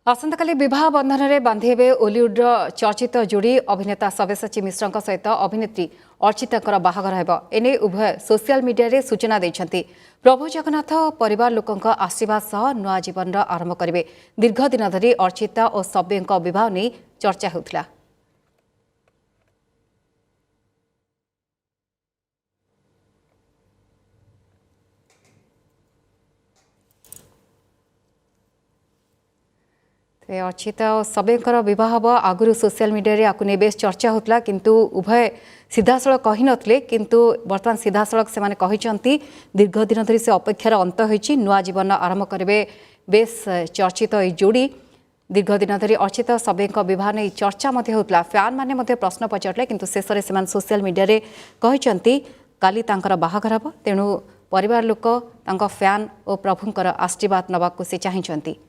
आसंताकाली विवाह बंधन में बांधे ओलीवुड चर्चित जोड़ी अभिनेता सब्यसाची मिश्र सहित अभिनेत्री अर्चिता बाहागर हेब एने उभय सोशल मीडिया रे सूचना देइछन्ति। प्रभु जगन्नाथ परिवार लोकों आशीर्वाद सह नुआ जीवन आरंभ करेंगे। दीर्घ दिन धरी अर्चिता और सब्य विवाह नहीं चर्चा होउथला। अर्चिता और सब्यर विवाह हम आगुरी सोशल मीडिया रे आपको बेस चर्चा होता किंतु उभय सीधासलख कही नथिले किंतु बर्तमान सीधासलख से माने कहिसंती दीर्घ दिन धरी से अपेक्षार अंत होईची नुआ जीवन आरंभ करेंगे। बेस चर्चित ये जोड़ी दीर्घ दिन धरी अर्चिता सब्य विवाह नहीं चर्चा होता। फैन माने प्रश्न पचारे किंतु शेष में से सोशल मीडिया रे कहिसंती काली तांकर बाहागर हेब तेणु परिवार लोक तांका फैन और प्रभुंकर आशीर्वाद नबाकू से चाहिए।